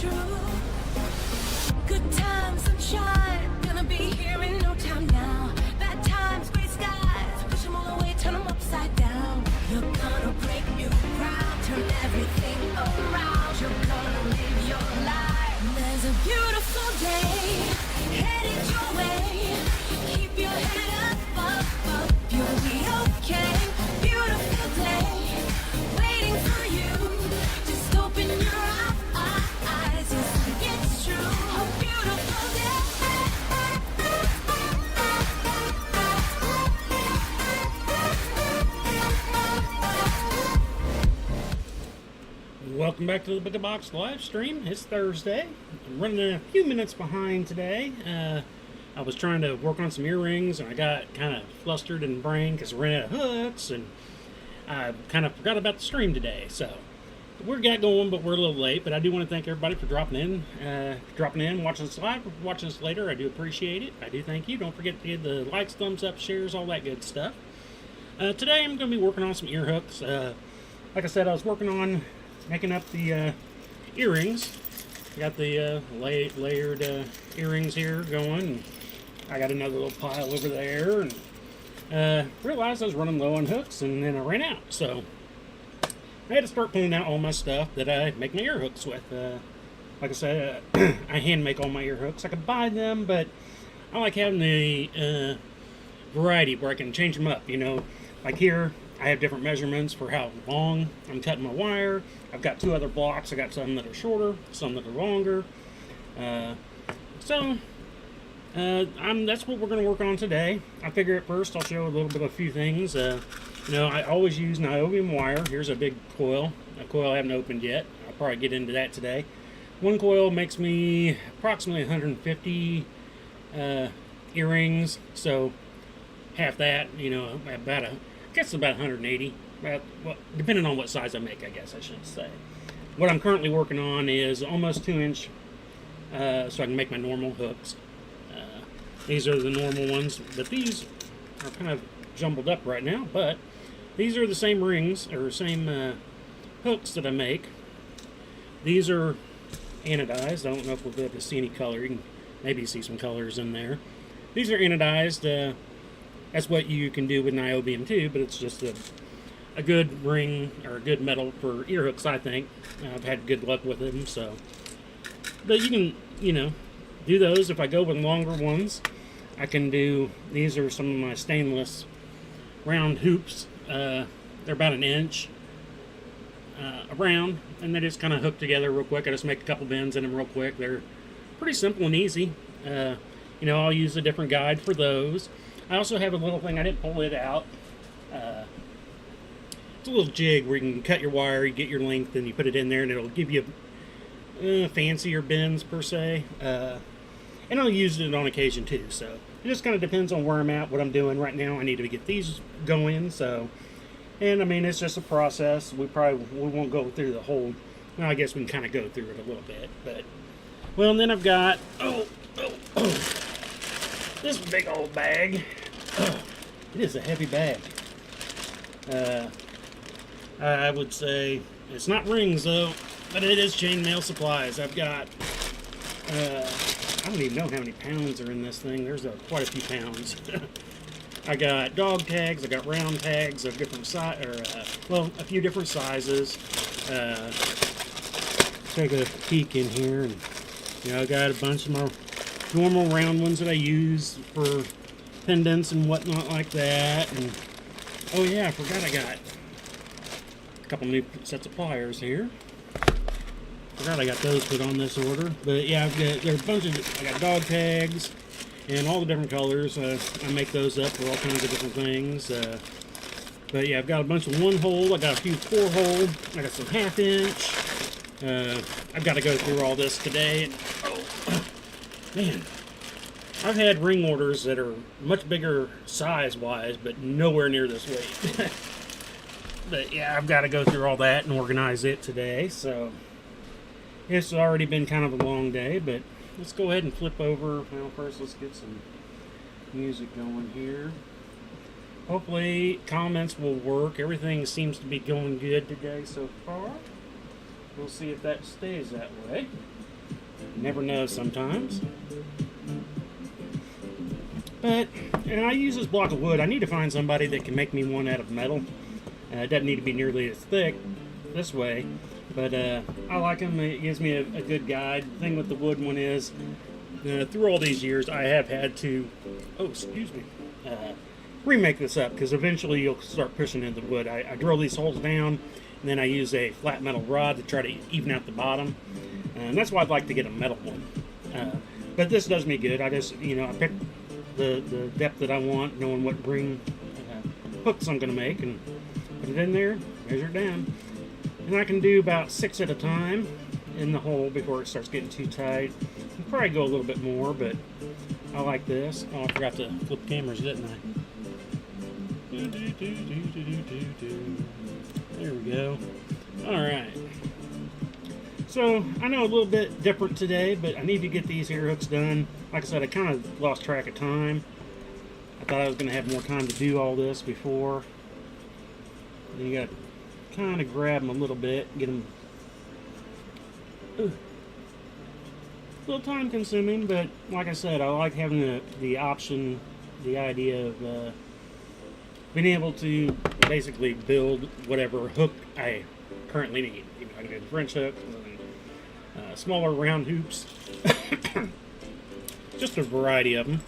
true. Good times, sunshine, gonna be here in no time now. Bad times, gray skies, push them all away, turn them upside down. You're gonna break new ground, turn everything around. You're gonna live your life. There's a beautiful day headed your way. Keep your head up, up, up, you'll be okay. Beautiful day waiting for you. Just open your eyes, you think it's true. A beautiful day. Welcome back to the Booga Box live stream. It's Thursday. I'm running a few minutes behind today. I was trying to work on some earrings and I got kind of flustered in the brain because I ran out of hooks and I kind of forgot about the stream today. So we're got going, but we're a little late. But I do want to thank everybody for dropping in, watching this live, watching this later. I do appreciate it. I do thank you. Don't forget to give the likes, thumbs up, shares, all that good stuff. Today I'm going to be working on some ear hooks. Like I said, I was working on making up the earrings. Got the layered earrings here going. I got another little pile over there, and realized I was running low on hooks, and then I ran out. So I had to start pulling out all my stuff that I make my ear hooks with. Like I said, I hand make all my ear hooks. I could buy them, but I like having the variety where I can change them up. You know, like here, I have different measurements for how long I'm cutting my wire. I've got two other blocks. I got some that are shorter, some that are longer. That's what we're going to work on today. I figure at first I'll show a little bit of a few things. You know, I always use niobium wire. Here's a big coil, a coil I haven't opened yet. I'll probably get into that today. One coil makes me approximately 150 earrings, so half that, you know, I guess about 180. Well, depending on what size I make, I guess I should say. What I'm currently working on is almost 2-inch, so I can make my normal hooks. These are the normal ones, but these are kind of jumbled up right now. But these are the same rings, or same hooks that I make. These are anodized. I don't know if we'll be able to see any color. You can maybe see some colors in there. These are anodized. That's what you can do with niobium too, but it's just a good ring or a good metal for ear hooks, I think. I've had good luck with them, so. But you can, you know, do those. If I go with longer ones, I can do, these are some of my stainless round hoops. They're about 1 inch around, and they just kind of hook together real quick. I just make a couple bends in them real quick. They're pretty simple and easy. You know, I'll use a different guide for those. I also have a little thing, I didn't pull it out. It's a little jig where you can cut your wire, you get your length, and you put it in there, and it'll give you fancier bends per se. And I'll use it on occasion too, so it just kind of depends on where I'm at, what I'm doing right now. I need to get these going, so, and I mean, it's just a process. We won't go through the whole, well, I guess we can kind of go through it a little bit, but, well, and then I've got, this big old bag. It is a heavy bag. I would say it's not rings though, but it is chainmail supplies. I've got, I don't even know how many pounds are in this thing. There's quite a few pounds. I got dog tags. I got round tags of different well, a few different sizes. Take a peek in here, and you know, I got a bunch of my normal round ones that I use for pendants and whatnot like that. And oh yeah, I forgot I got a couple new sets of pliers here. Forgot I got those put on this order. But yeah, there's a bunch of, I got dog tags and all the different colors. I make those up for all kinds of different things. But yeah, I've got a bunch of 1-hole. I got a few 4-hole. I got some 1/2 inch. I've got to go through all this today. And, man, I've had ring orders that are much bigger size-wise, but nowhere near this weight. But yeah, I've got to go through all that and organize it today, so it's already been kind of a long day, but let's go ahead and flip over. Well, first let's get some music going here. Hopefully comments will work. Everything seems to be going good today so far. We'll see if that stays that way. Never know sometimes. But, and I use this block of wood. I need to find somebody that can make me one out of metal. It doesn't need to be nearly as thick this way, but I like them. It gives me a good guide. The thing with the wood one is, through all these years, I have had to, remake this up, because eventually you'll start pushing into the wood. I drill these holes down, and then I use a flat metal rod to try to even out the bottom. And that's why I'd like to get a metal one. But this does me good. I just, I pick the depth that I want, knowing what ring hooks I'm going to make, and put it in there, measure it down. And I can do about 6 at a time in the hole before it starts getting too tight. I'll probably go a little bit more, but I like this. Oh, I forgot to flip cameras, didn't I? There we go. Alright. So, I know a little bit different today, but I need to get these ear hooks done. Like I said, I kind of lost track of time. I thought I was going to have more time to do all this before. And you got to kind of grab them a little bit, get them a little time consuming, but like I said, I like having the option, the idea of being able to basically build whatever hook I currently need. I can do French hooks, smaller round hoops, just a variety of them.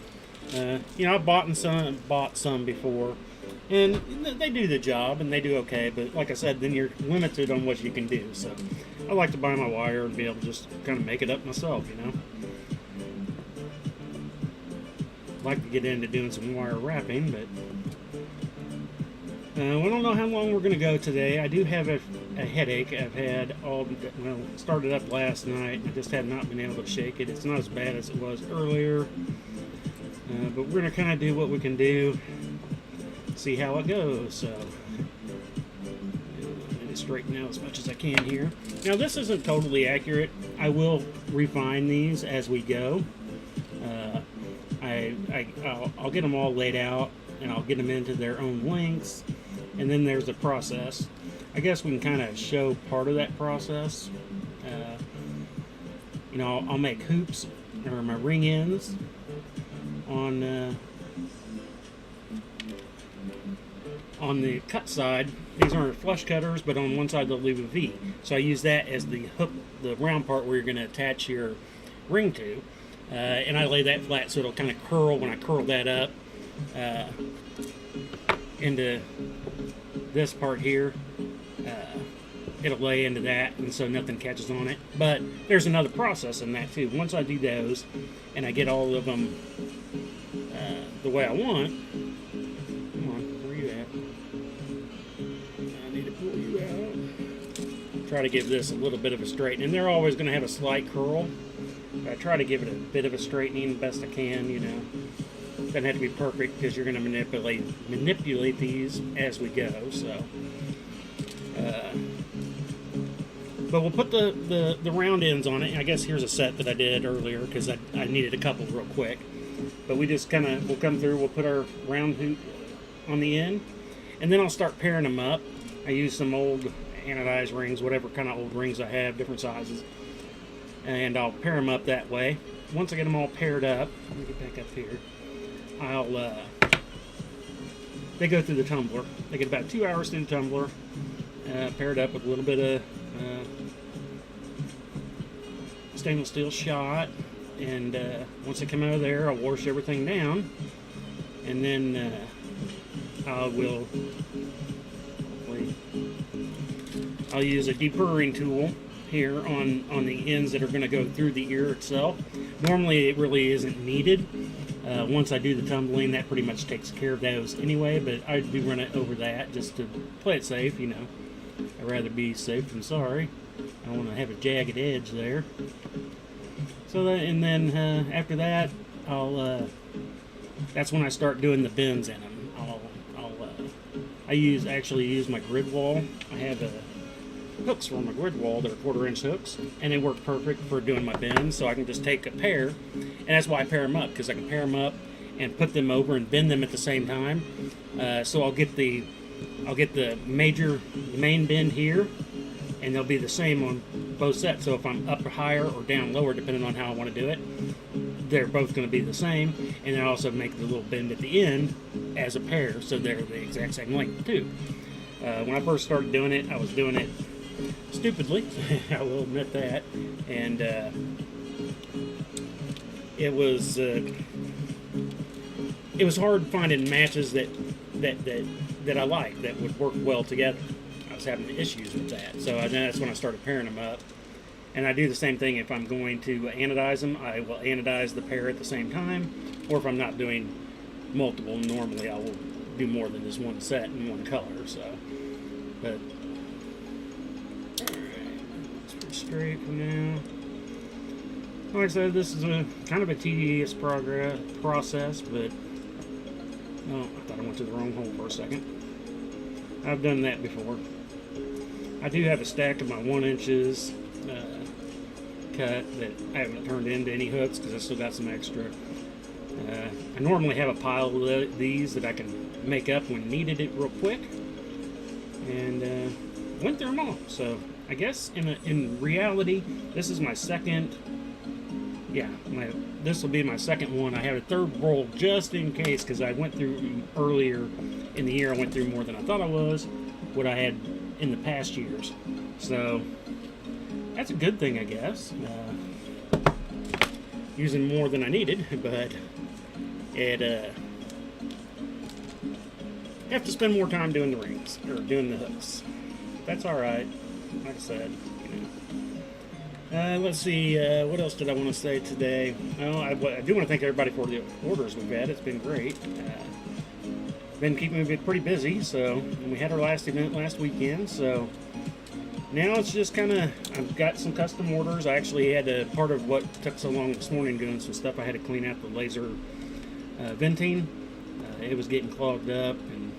I've bought some before, and they do the job, and they do okay, but like I said, then you're limited on what you can do, so I like to buy my wire and be able to just kind of make it up myself, I'd like to get into doing some wire wrapping, but we don't know how long we're going to go today. I do have a headache I've had started up last night, and I just have not been able to shake it. It's not as bad as it was earlier, but we're going to kind of do what we can do, see how it goes. So I'm going to straighten out as much as I can here. Now this isn't totally accurate. I will refine these as we go. I'll get them all laid out, and I'll get them into their own lengths, and then there's the process. I guess we can kind of show part of that process. I'll make hoops, or my ring ends, on the cut side. These aren't flush cutters, but on one side they'll leave a V. So I use that as the hook, the round part where you're going to attach your ring to. And I lay that flat so it'll kind of curl when I curl that up into this part here. It'll lay into that, and so nothing catches on it. But there's another process in that too. Once I do those and I get all of them the way I want, come on, where are you at? I need to pull you out. Try to give this a little bit of a straighten, and they're always going to have a slight curl. I try to give it a bit of a straightening the best I can, Doesn't have to be perfect, because you're going to manipulate these as we go. So, but we'll put the round ends on it. I guess here's a set that I did earlier, because I needed a couple real quick. But we just we'll come through, we'll put our round hoop on the end, and then I'll start pairing them up. I use some old anodized rings, whatever kind of old rings I have, different sizes. And I'll pair them up that way. Once I get them all paired up, let me get back up here, they go through the tumbler. They get about 2 hours through the tumbler, paired up with a little bit of stainless steel shot, and once they come out of there, I'll wash everything down, and then I'll use a depurring tool here on the ends that are going to go through the ear itself. Normally it really isn't needed. Once I do the tumbling, that pretty much takes care of those anyway, but I do run it over that just to play it safe, I'd rather be safe than sorry. I don't want to have a jagged edge there. So that, and then after that, that's when I start doing the bends in them. I actually use my grid wall. I have hooks for my grid wall that are 1/4-inch hooks, and they work perfect for doing my bends. So I can just take a pair, and that's why I pair them up, because I can pair them up and put them over and bend them at the same time. So I'll get the main bend here, and they'll be the same on both set. So if I'm up higher or down lower, depending on how I want to do it, they're both going to be the same. And I also make the little bend at the end as a pair, so they're the exact same length too. When I first started doing it, I was doing it stupidly. I will admit that, and it was hard finding matches that I liked that would work well together. I was having issues with that, so that's when I started pairing them up. And I do the same thing if I'm going to anodize them. I will anodize the pair at the same time, or if I'm not doing multiple, normally I will do more than just one set in one color. So, but all right, it's pretty straight for now. Like I said, this is a kind of a tedious process, but oh, I thought I went to the wrong hole for a second. I've done that before. I do have a stack of my 1 inches cut that I haven't turned into any hooks because I still got some extra. I normally have a pile of these that I can make up when needed it real quick, and went through them all. So I guess in reality, this is my second. Yeah, this will be my second one. I have a third roll just in case, because I went through earlier in the year. I went through more than I thought I was, what I had in the past years. So that's a good thing, I guess. Using more than I needed, but it have to spend more time doing the rings or doing the hooks. That's all right. Like I said, you know. Let's see, what else did I want to say today? Oh, I do want to thank everybody for the orders we've had. It's been great. Been keeping me pretty busy, so and we had our last event last weekend, so now it's just kind of, I've got some custom orders. I actually had a part of what took so long this morning doing some stuff. I had to clean out the laser venting. It was getting clogged up, and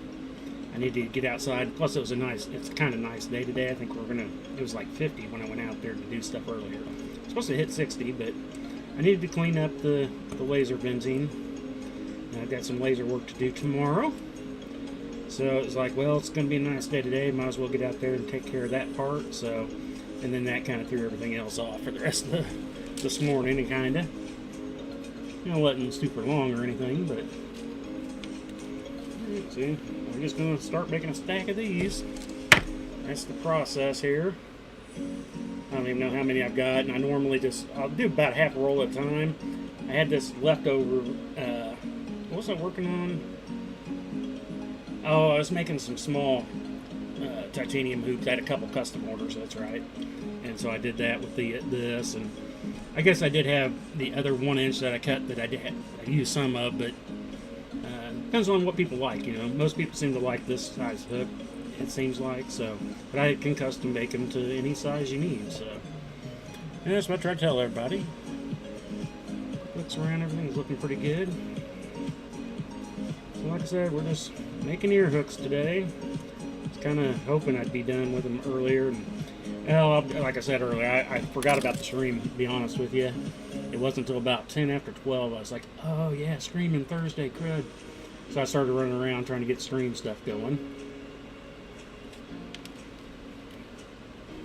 I needed to get outside. Plus, it's a kind of nice day today. I think it was like 50 when I went out there to do stuff earlier. It's supposed to hit 60, but I needed to clean up the laser venting. And I've got some laser work to do tomorrow. So it was like, well, it's going to be a nice day today. Might as well get out there and take care of that part. So, and then that kind of threw everything else off for the rest of this morning, and kind of, wasn't super long or anything, but see, we're just going to start making a stack of these. That's the process here. I don't even know how many I've got, and I'll do about half a roll at a time. I had this leftover, what was I working on? Oh, I was making some small titanium hoops. I had a couple custom orders, that's right. And so I did that with this, and I guess I did have the other 1 inch that I cut that I used some of, but depends on what people like, Most people seem to like this size hook, it seems like, so. But I can custom make them to any size you need, so. And that's what I try to tell everybody. Looks around, everything's looking pretty good. So like I said, we're just making ear hooks today. I was kind of hoping I'd be done with them earlier. Well, like I said earlier, I forgot about the stream, to be honest with you. It wasn't until about 10 after 12 I was like, oh yeah, streaming Thursday, crud. So I started running around trying to get stream stuff going.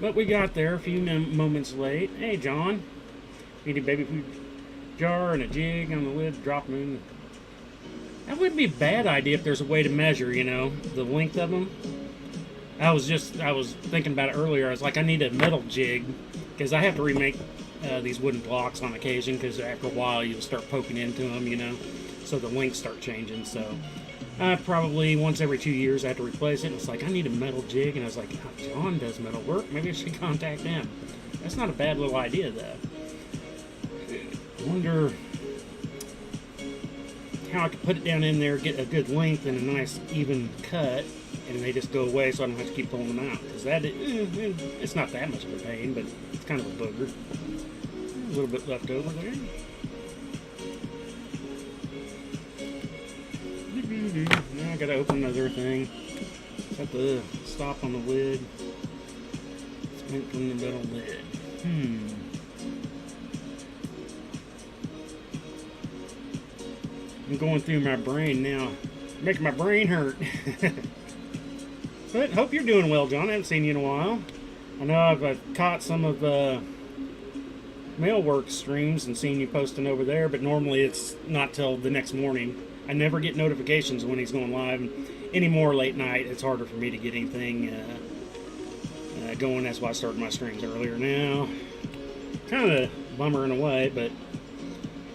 But we got there a few moments late. Hey, John. Need a baby food jar and a jig on the lid, drop them in. That wouldn't be a bad idea if there's a way to measure, the length of them. I was thinking about it earlier. I was like, I need a metal jig, because I have to remake these wooden blocks on occasion, because after a while you'll start poking into them, so the lengths start changing. So probably once every 2 years I have to replace it. And it's like, I need a metal jig, and I was like, oh, John does metal work. Maybe I should contact him. That's not a bad little idea, though. I wonder how I could put it down in there, get a good length and a nice even cut, and they just go away, so I don't have to keep pulling them out. Because it's not that much of a pain, but it's kind of a booger. A little bit left over there. Now I gotta open another thing. Got the stop on the lid. It's meant from the metal lid. I'm going through my brain now, making my brain hurt. But hope you're doing well, John. I haven't seen you in a while. I know I've caught some of Mailwork streams and seen you posting over there, but normally it's not till the next morning. I never get notifications when he's going live. And anymore late night, it's harder for me to get anything going. That's why I started my streams earlier now. Kind of a bummer in a way, but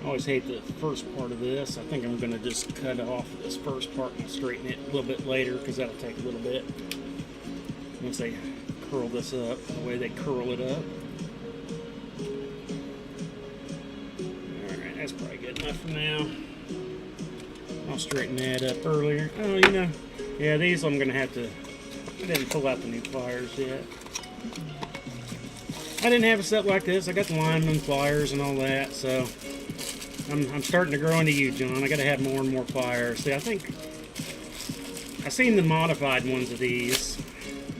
I always hate the first part of this. I think I'm going to just cut off this first part and straighten it a little bit later because that'll take a little bit. Once they curl this up, the way they curl it up. Alright, that's probably good enough for now. I'll straighten that up earlier. Oh, you know, yeah, these I'm going to have to... I didn't pull out the new pliers yet. I didn't have a set like this. I got the lineman pliers and all that, so I'm starting to grow into you, John. I got to have more and more pliers. See, I think I've seen the modified ones of these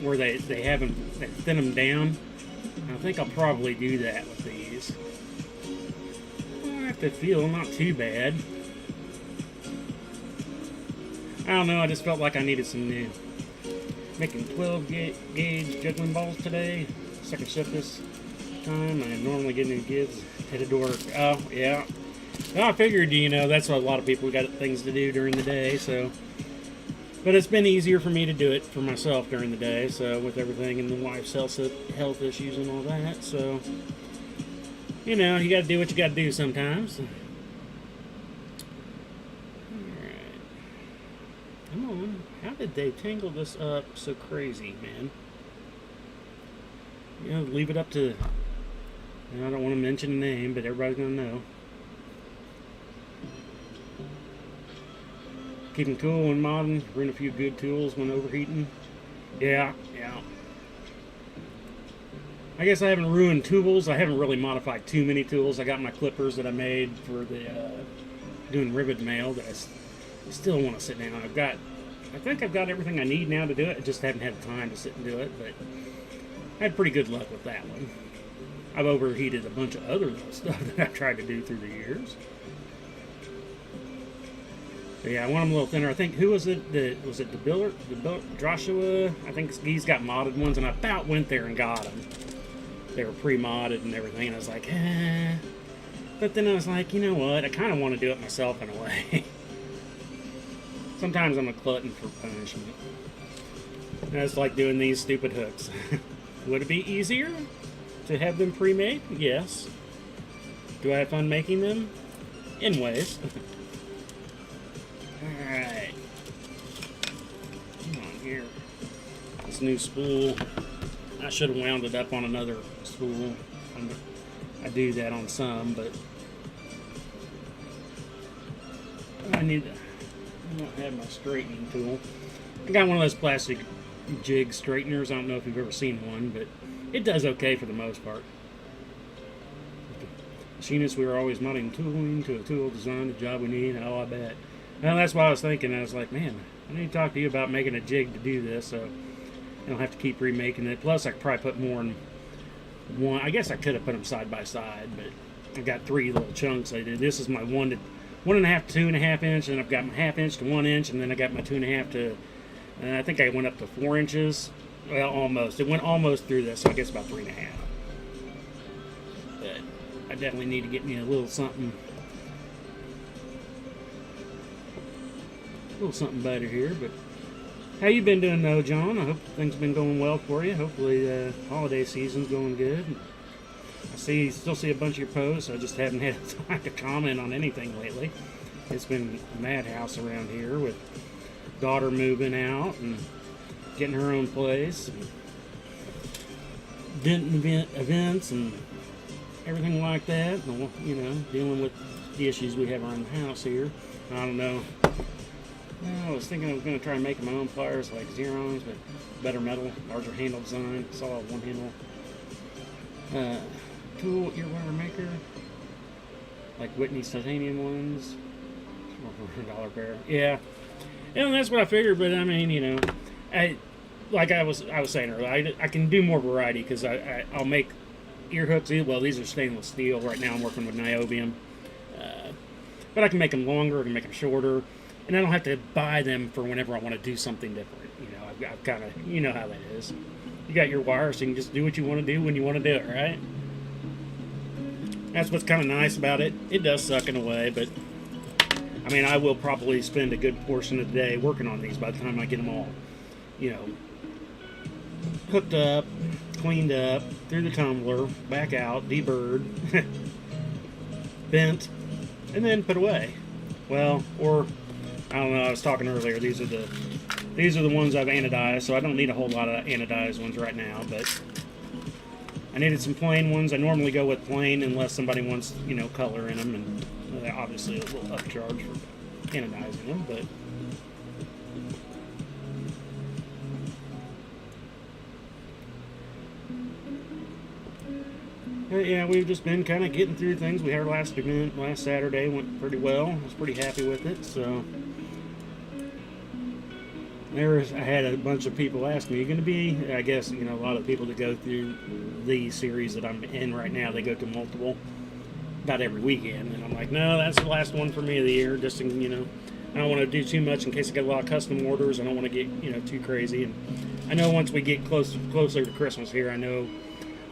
where they thin them down. I think I'll probably do that with these. I have to feel not too bad. I don't know. I just felt like I needed some new. Making 12 gauge juggling balls today. Second shift this time. I normally get new kids headed to work. Oh, yeah. Well, I figured, you know, that's what a lot of people got things to do during the day, so. But it's been easier for me to do it for myself during the day, so with everything and the wife's health issues and all that, so. You know, you got to do what you got to do sometimes. Alright. Come on. How did they tangle this up so crazy, man? You know, leave it up to... I don't want to mention the name, but everybody's going to know. Keep them cool and modern. Bring a few good tools when overheating. Yeah. I guess I haven't ruined tools. I haven't really modified too many tools. I got my clippers that I made for the doing rivet mail that I still want to sit down. I think I've got everything I need now to do it. I just haven't had time to sit and do it, but I had pretty good luck with that one. I've overheated a bunch of other little stuff that I've tried to do through the years. So yeah, I want them a little thinner. I think, who was it? Was it the Billard? Joshua? I think he's got modded ones, and I about went there and got them. They were pre-modded and everything, and I was like, eh. But then I was like, you know what? I kind of want to do it myself in a way. Sometimes I'm a glutton for punishment. That's like doing these stupid hooks. Would it be easier to have them pre-made? Yes. Do I have fun making them? In ways. Alright. Come on here. This new spool. I should have wound it up on another spool. I do that on some, but I don't have my straightening tool. I got one of those plastic jig straighteners. I don't know if you've ever seen one, but it does okay for the most part. Machinists, we were always modding tooling to a tool design, the job we need. Oh, I bet. Well, that's what I was thinking. I was like, man, I need to talk to you about making a jig to do this, so I don't have to keep remaking it. Plus, I could probably put more in one. I guess I could have put them side by side, but I got 3 little chunks I did. This is my 1.5 to 2.5 inch, and I've got my 1/2 inch to 1 inch, and then I got my 2.5 to, I think I went up to 4 inches. Well, almost. It went almost through this, so I guess about 3.5. But I definitely need to get me a little something better here. But how you been doing though, John? I hope things been going well for you. Hopefully the holiday season's going good. Still see a bunch of your posts. I just haven't had time to comment on anything lately. It's been a madhouse around here with daughter moving out and getting her own place, and events and everything like that. And, you know, dealing with the issues we have around the house here. I don't know. I was thinking I was going to try and make my own pliers like Xerons, but better metal, larger handle design, solid one handle. Tool earwire maker, like Whitney's titanium ones, $400 pair. Yeah, and that's what I figured. But I mean, you know, I was saying earlier, I can do more variety because I'll make ear hooks. Well, these are stainless steel. Right now, I'm working with niobium, but I can make them longer. I can make them shorter, and I don't have to buy them for whenever I want to do something different. You know, I've kind of, you know how that is. You got your wire, so you can just do what you want to do when you want to do it, right? That's what's kind of nice about it. It does suck in a way, but I mean, I will probably spend a good portion of the day working on these by the time I get them all, you know, hooked up, cleaned up, through the tumbler, back out, deburred, bent, and then put away. Well, or I don't know. I was talking earlier. These are the ones I've anodized, so I don't need a whole lot of anodized ones right now. But I needed some plain ones. I normally go with plain unless somebody wants, you know, color in them, and obviously a little upcharge for anodizing them. But yeah, we've just been kind of getting through things. We had our last event last Saturday, went pretty well. I was pretty happy with it. So I had a bunch of people ask me, "Are you going to be?" I guess, you know, a lot of people that go through the series that I'm in right now, they go to multiple, about every weekend, and I'm like, no, that's the last one for me of the year. Just in, you know, I don't want to do too much in case I get a lot of custom orders. I don't want to get, you know, too crazy. And I know once we get closer to Christmas here, I know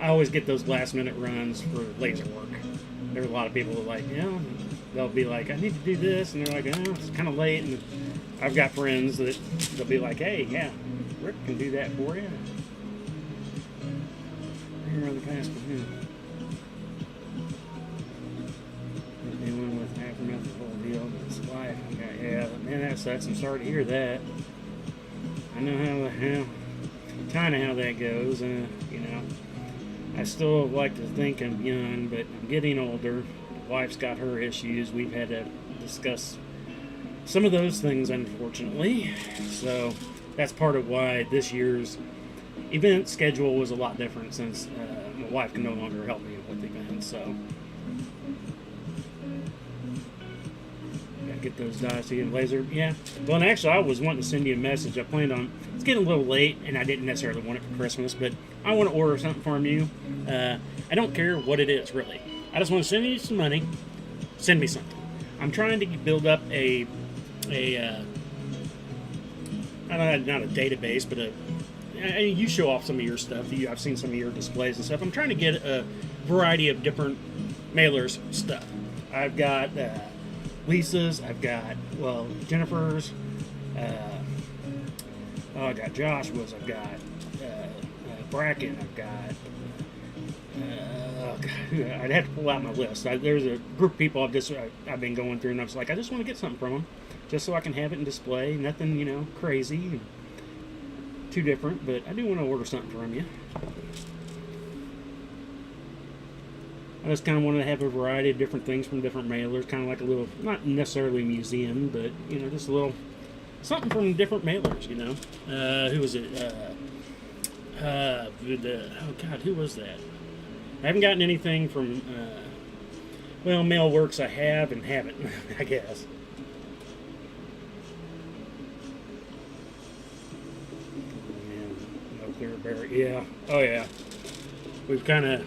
I always get those last minute runs for laser work. There's a lot of people that like, you know, they'll be like, I need to do this, and they're like, oh, it's kind of late. And I've got friends that they'll be like, hey, yeah, Rick can do that for you. Here on the past one. Dealing with half the whole deal in his life. Yeah, man, that sucks. I'm sorry to hear that. I know how kind of how that goes. You know, I still like to think I'm young, but I'm getting older. The wife's got her issues. We've had to discuss some of those things, unfortunately. So that's part of why this year's event schedule was a lot different, since my wife can no longer help me with events. So gotta get those dies to get laser. Yeah. Well, and actually, I was wanting to send you a message. I planned on. It's getting a little late, and I didn't necessarily want it for Christmas, but I want to order something from you. I don't care what it is, really. I just want to send you some money. Send me something. I'm trying to build up not a database, but you show off some of your stuff. I've seen some of your displays and stuff. I'm trying to get a variety of different mailers stuff. I've got Lisa's. I've got, well, Jennifer's. I got Joshua's. I've got Bracken. I've got. Oh God, I'd have to pull out my list. There's a group of people I've been going through, and I was like, I just want to get something from them, just so I can have it in display. Nothing, you know, crazy, too different, but I do want to order something from you. I just kind of wanted to have a variety of different things from different mailers, kind of like a little, not necessarily a museum, but, you know, just a little something from different mailers, you know. Who was it? Oh God, who was that? I haven't gotten anything from, well, Mailworks I have and haven't, I guess. No Clear Berry, yeah. Oh, yeah. We've kind of,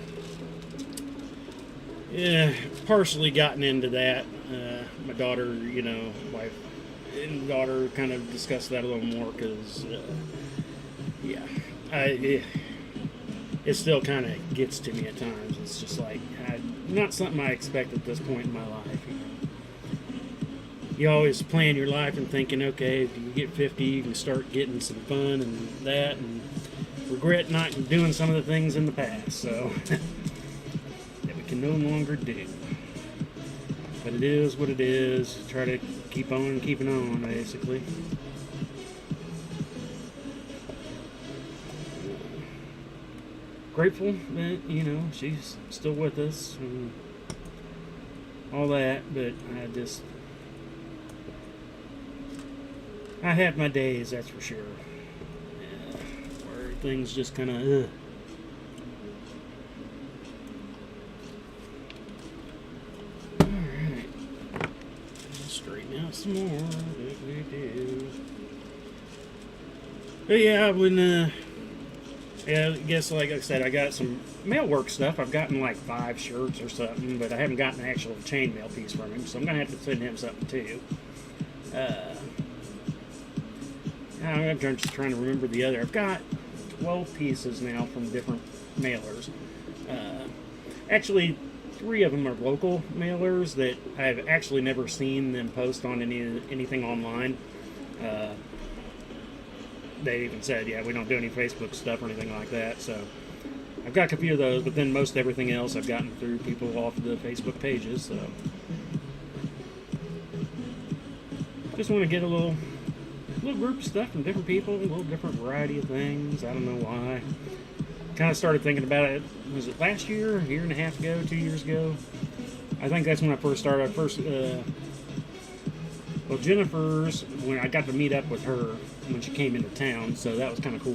partially gotten into that. My daughter, you know, wife and daughter kind of discussed that a little more because, it still kind of gets to me at times. It's just like, not something I expect at this point in my life. You always plan your life and thinking, okay, if you get 50, you can start getting some fun and that, and regret not doing some of the things in the past, so that we can no longer do. But it is what it is. Try to keep on keeping on, basically. Grateful that, you know, she's still with us and all that, but I have my days, that's for sure, where things just kind of, Alright, straighten out some more, But yeah, I guess, like I said, I got some mail work stuff. I've gotten like 5 shirts or something, but I haven't gotten an actual chainmail piece from him, so I'm going to have to send him something too. I'm just trying to remember the other. I've got 12 pieces now from different mailers. Actually, 3 of them are local mailers that I've actually never seen them post on anything online. They even said, yeah, we don't do any Facebook stuff or anything like that. So I've got a few of those, but then most everything else I've gotten through people off the Facebook pages. So just want to get a little group of stuff from different people, a little different variety of things. I don't know why. Kind of started thinking about it. Was it last year, a year and a half ago, 2 years ago? I think that's when I first started. Well, Jennifer's, when I got to meet up with her when she came into town, so that was kind of cool.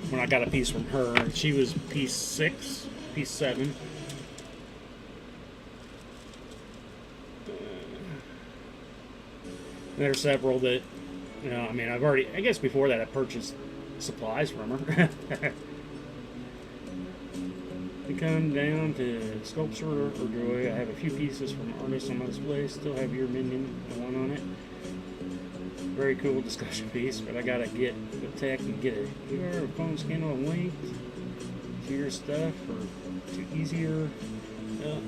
When I got a piece from her, she was piece 6, piece 7. There are several that, I mean, I guess before that I purchased supplies from her. We come down to Sculpture or Joy. I have a few pieces from Ernest on my display. Still have your minion, the one on it. Very cool discussion piece, but I gotta get the tech and get a QR phone scan on link to your stuff or to easier. How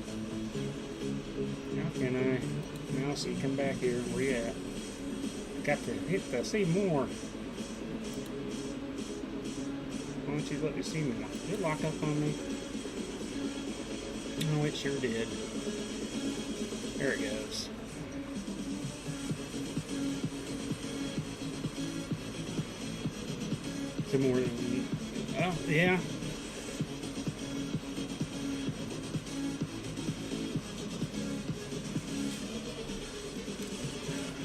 can I? Now see, come back here. Where you at? Got to hit the see more. Why don't you let me see more? Did it lock up on me? Oh, it sure did. There it goes. Some more than, oh, yeah.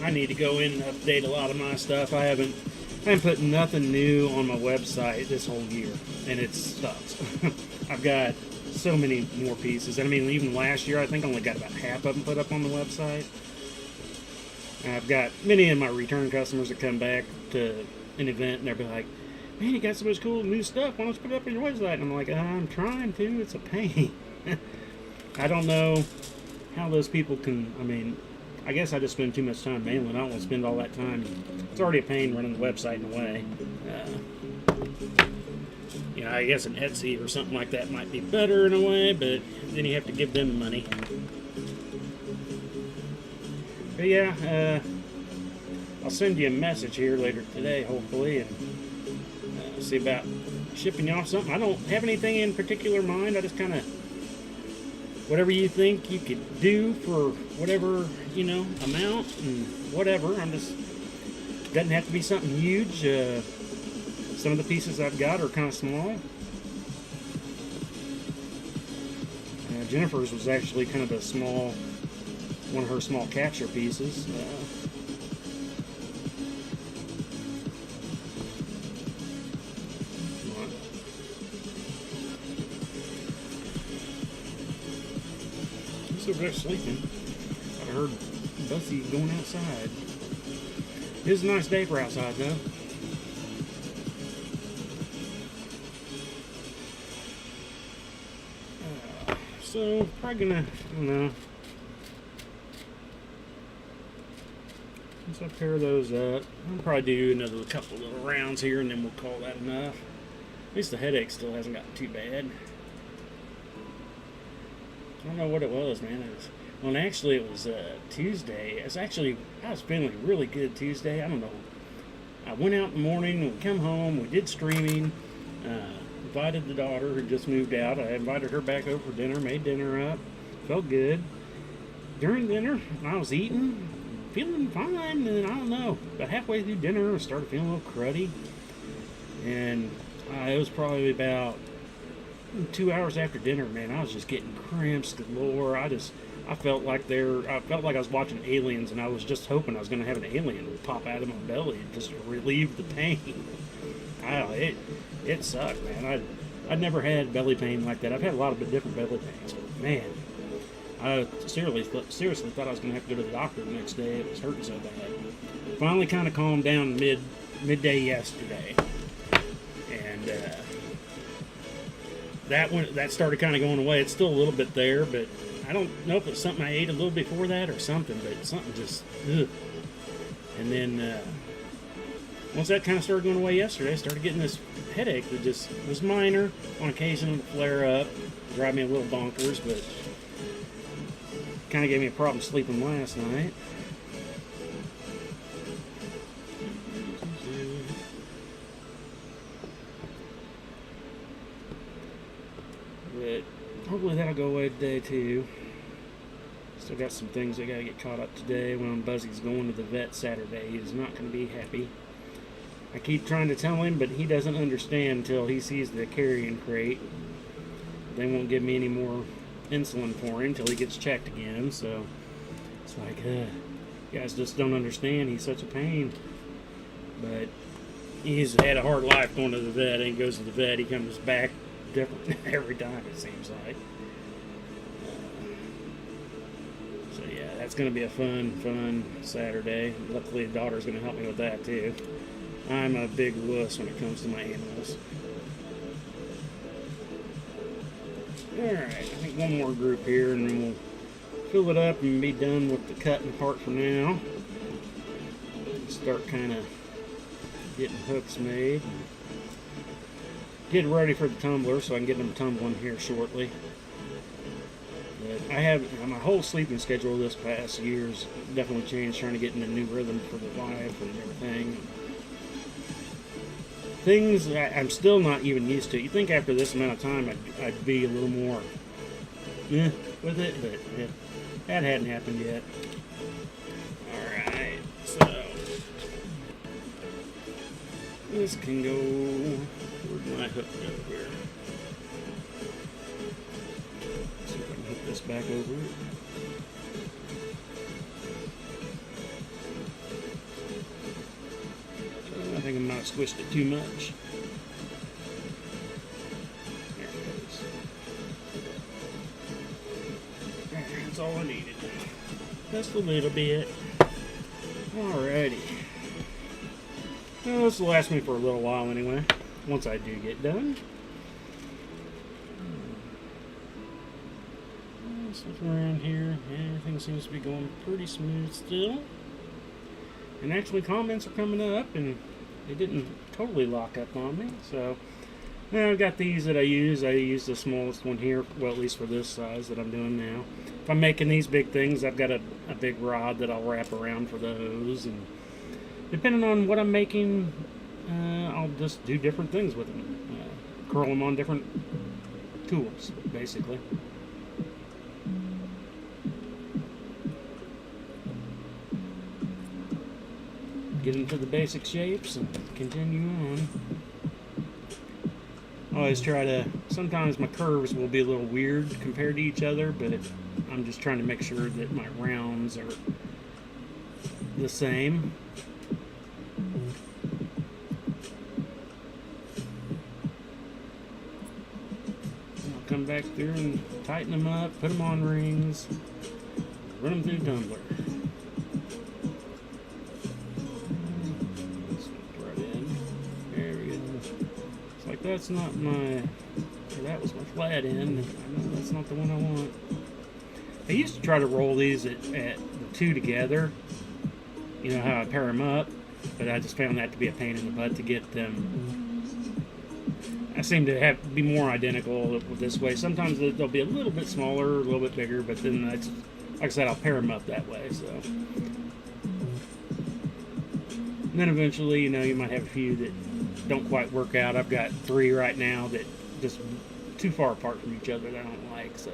I need to go in and update a lot of my stuff. I haven't put nothing new on my website this whole year, and it sucks. I've got so many more pieces. I mean, even last year, I think I only got about half of them put up on the website. And I've got many of my return customers that come back to an event, and they'll be like, man, you got so much cool new stuff. Why don't you put it up on your website? And I'm like, I'm trying to. It's a pain. I don't know how those people can, I mean, I guess I just spend too much time mailing. I don't want to spend all that time. It's already a pain running the website in a way. I guess an Etsy or something like that might be better in a way, but then you have to give them money. But yeah, I'll send you a message here later today, hopefully, and see about shipping you off something. I don't have anything in particular mind. I just kind of, whatever you think you could do for whatever, amount and whatever. Doesn't have to be something huge. Some of the pieces I've got are kind of small. Jennifer's was actually kind of a small, one of her small capture pieces. He's over there sleeping. I heard Bussy going outside. It's a nice day for outside, though. So, probably gonna, I don't know. Once I pair those up, I'll probably do another couple little rounds here and then we'll call that enough. At least the headache still hasn't gotten too bad. I don't know what it was, man. Actually it was Tuesday. I was feeling really good Tuesday. I don't know. I went out in the morning, we come home, we did streaming. Invited the daughter who just moved out. I invited her back over for dinner, made dinner up. Felt good. During dinner, I was eating, feeling fine, and I don't know. About halfway through dinner, I started feeling a little cruddy. And it was probably about 2 hours after dinner, man. I was just getting cramps galore. I felt like I was watching Aliens, and I was just hoping I was going to have an alien pop out of my belly just to relieve the pain. It sucked, man. I'd never had belly pain like that. I've had a lot of different belly pains, but man, I seriously thought I was going to have to go to the doctor the next day. It was hurting so bad. Finally kind of calmed down midday yesterday. And that started kind of going away. It's still a little bit there, but I don't know if it's something I ate a little before that or something, but something just, ugh. And then once that kind of started going away yesterday, I started getting this headache that just was minor. On occasion it would flare up, drive me a little bonkers, but kind of gave me a problem sleeping last night. But hopefully that'll go away today too. Still got some things I gotta get caught up today. When Buzzy's going to the vet Saturday, he's not gonna be happy. I keep trying to tell him, but he doesn't understand until he sees the carrying crate. They won't give me any more insulin for him until he gets checked again, so it's like, you guys just don't understand. He's such a pain. But he's had a hard life going to the vet, and he goes to the vet, he comes back different every time, it seems like. So yeah, that's going to be a fun Saturday. Luckily the daughter's going to help me with that too. I'm a big wuss when it comes to my animals. Alright, I think one more group here and then we'll fill it up and be done with the cutting part for now. Start kind of getting hooks made. Get ready for the tumbler so I can get them tumbling here shortly. But I have my whole sleeping schedule this past year's definitely changed, trying to get in a new rhythm for the wife and everything. Things I'm still not even used to. You think after this amount of time I'd be a little more with it, but that hadn't happened yet. Alright, so this can go. Where'd my hook go here? See if I can hook this back over it. I think I might have squished it too much. There it goes. That's all I needed. Just a little bit. Alrighty. Well, this will last me for a little while anyway, once I do get done. Something around here, everything seems to be going pretty smooth still. And actually comments are coming up and they didn't totally lock up on me. So now I've got these that I use. I use the smallest one here, well, at least for this size that I'm doing now. If I'm making these big things, I've got a big rod that I'll wrap around for those. And depending on what I'm making, I'll just do different things with them. Curl them on different tools, basically. Get into the basic shapes and continue on. I always try to, sometimes my curves will be a little weird compared to each other, but I'm just trying to make sure that my rounds are the same. I'll come back through and tighten them up, put them on rings, run them through tumbler. That's not my, that was my flat end. I know that's not the one I want. I used to try to roll these at the two together. You know how I pair them up, but I just found that to be a pain in the butt to get them. I seem to be more identical this way. Sometimes they'll be a little bit smaller, a little bit bigger, but then that's, like I said, I'll pair them up that way. So, and then eventually, you know, you might have a few that don't quite work out. I've got 3 right now that just too far apart from each other that I don't like, so.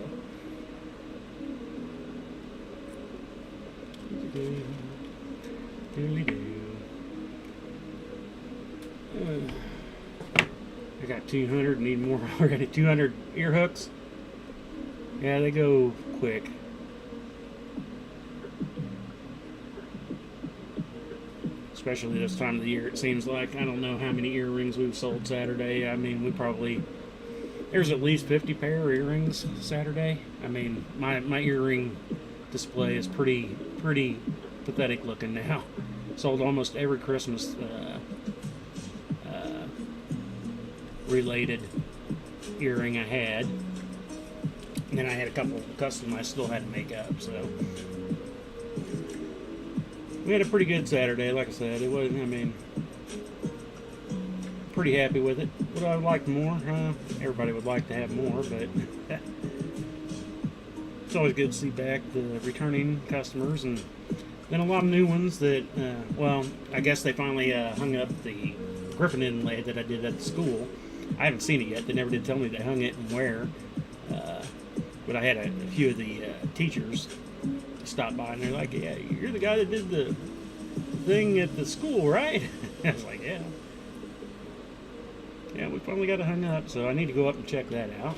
I got 200, need more already. 200 ear hooks. Yeah, they go quick. Especially this time of the year, it seems like. I don't know how many earrings we've sold Saturday. I mean, there's at least 50 pair of earrings Saturday. I mean, my earring display is pretty pathetic looking now. Sold almost every Christmas related earring I had. And then I had a couple custom I still had to make up, so. We had a pretty good Saturday, like I said. It wasn't, I mean, pretty happy with it. Would I like more? Everybody would like to have more, but it's always good to see back the returning customers, and then a lot of new ones that, well, I guess they finally hung up the Griffin inlay that I did at the school. I haven't seen it yet. They never did tell me they hung it and where. But I had a few of the teachers stop by, and they're like, "Yeah, you're the guy that did the thing at the school, right?" I was like, "Yeah. Yeah, we finally got it hung up, so I need to go up and check that out."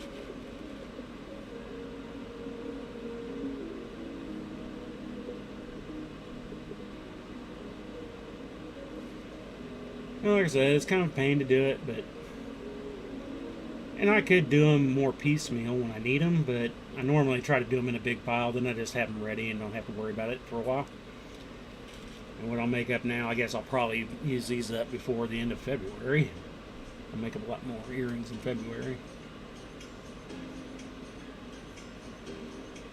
Well, like I said, it's kind of a pain to do it, but... And I could do them more piecemeal when I need them, but I normally try to do them in a big pile, then I just have them ready and don't have to worry about it for a while. And what I'll make up now, I guess I'll probably use these up before the end of February. I'll make up a lot more earrings in February.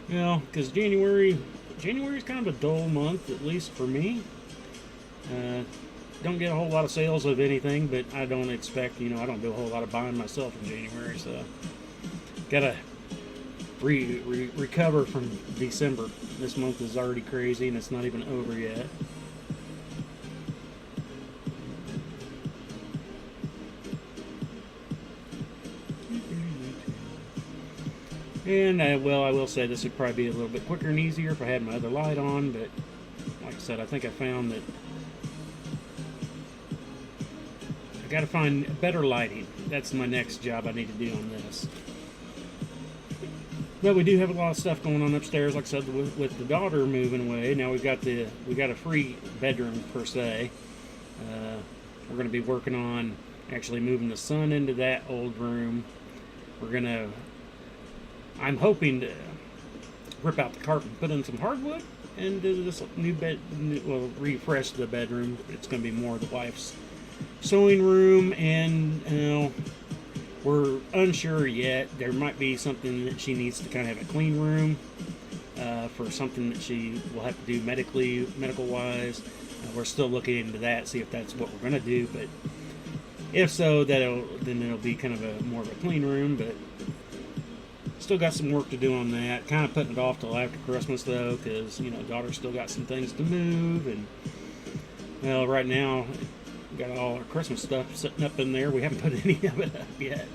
Well, because January's kind of a dull month, at least for me. Don't get a whole lot of sales of anything, but I don't expect, I don't do a whole lot of buying myself in January, so gotta recover from December. This month is already crazy, and it's not even over yet. And, well, I will say this would probably be a little bit quicker and easier if I had my other light on, but like I said, I think I found that I gotta find better lighting. That's my next job I need to do on this. But we do have a lot of stuff going on upstairs, like I said, with the daughter moving away. Now we got a free bedroom per se. We're gonna be working on actually moving the son into that old room. I'm hoping to rip out the carpet and put in some hardwood and do this new refresh the bedroom. It's going to be more of the wife's sewing room, and we're unsure yet. There might be something that she needs to kind of have a clean room for something that she will have to do medical wise. We're still looking into that, see if that's what we're going to do. But if so, then it'll be kind of more of a clean room. But still got some work to do on that. Kind of putting it off till after Christmas though, because daughter's still got some things to move, and well, right now we got all our Christmas stuff sitting up in there. We haven't put any of it up yet.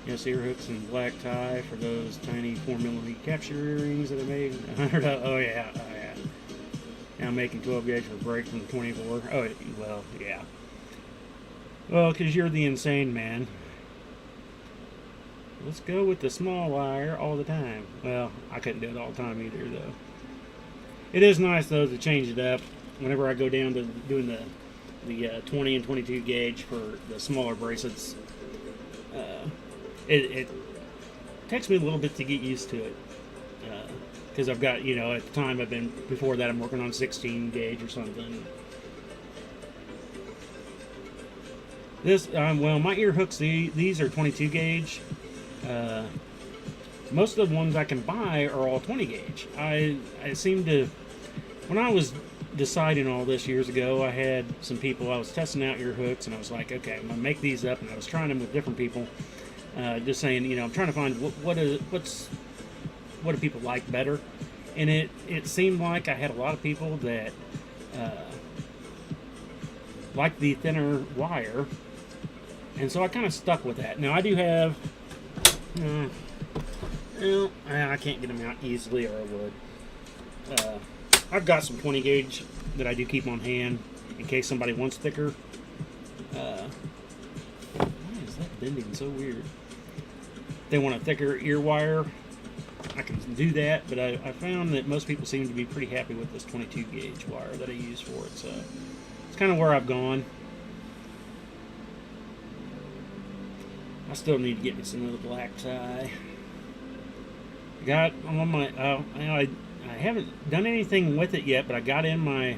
Yes, ear hooks and black tie for those tiny 4mm capture earrings that I made. Oh yeah. Now I'm making 12 gauge for break from the 24. Oh well, yeah. Well, because you're the insane man. Let's go with the small wire all the time. Well, I couldn't do it all the time either, though. It is nice, though, to change it up. Whenever I go down to doing the 20 and 22 gauge for the smaller bracelets, it takes me a little bit to get used to it. Because I've got, at the time before that, I'm working on 16 gauge or something. Well, my ear hooks, these are 22 gauge. Most of the ones I can buy are all 20 gauge. I seem to, when I was deciding all this years ago, I had some people, I was testing out ear hooks, and I was like, okay, I'm going to make these up, and I was trying them with different people, just saying, I'm trying to find what do people like better, and it seemed like I had a lot of people that liked the thinner wire, and so I kind of stuck with that. Now I do have, well, I can't get them out easily, or I would. I've got some 20 gauge that I do keep on hand in case somebody wants thicker. Why is that bending so weird? They want a thicker ear wire, I can do that, but I found that most people seem to be pretty happy with this 22 gauge wire that I use for it, so it's kind of where I've gone. I still need to get me some of the black tie. I'm on my, I haven't done anything with it yet, but I got in my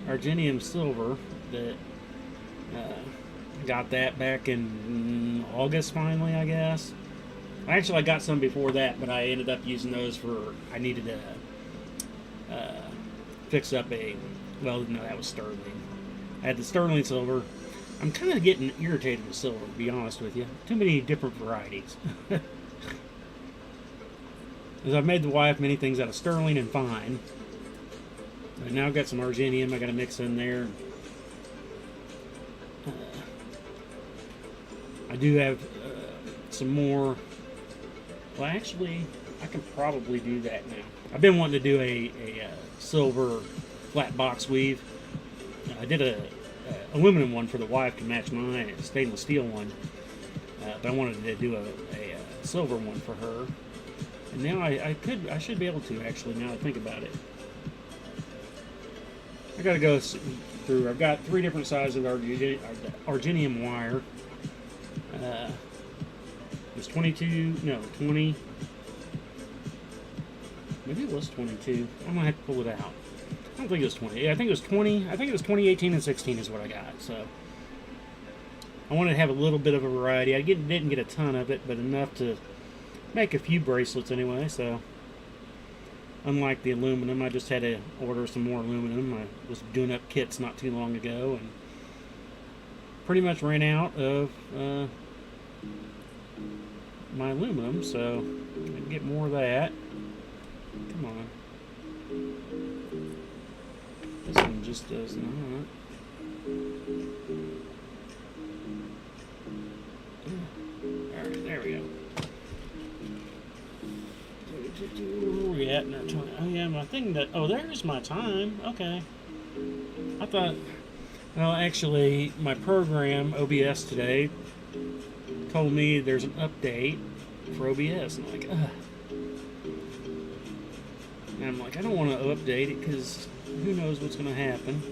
Argenium silver that got that back in August finally, I guess. Actually, I got some before that, but I ended up using those I needed to fix up a well, no, that was sterling. I had the sterling silver. I'm kind of getting irritated with silver, to be honest with you. Too many different varieties. As I've made the wife many things out of sterling and fine. And now I've got some argentium I got to mix in there. I do have some more. Well, actually, I can probably do that now. I've been wanting to do a silver flat box weave. I did a aluminum one for the wife to match my stainless steel one, but I wanted to do a silver one for her. And now I should be able to, actually, now that I think about it. I gotta go through. I've got 3 different sizes of argentium wire. It's 22, no, 20. Maybe it was 22. I'm gonna have to pull it out. I don't think it was 20. Yeah, I think it was 20. I think it was 20, 18, and 16 is what I got. So I wanted to have a little bit of a variety. I didn't get a ton of it, but enough to make a few bracelets anyway. So unlike the aluminum, I just had to order some more aluminum. I was doing up kits not too long ago, and pretty much ran out of my aluminum, so I can get more of that. Come on. This one just does not. Alright, there we go. Where are we at in our time? Oh yeah, my thing that... Oh, there's my time. Okay. I thought... Well, actually, my program, OBS today, told me there's an update for OBS. And I'm like, ugh. And I'm like, I don't want to update it because who knows what's going to happen.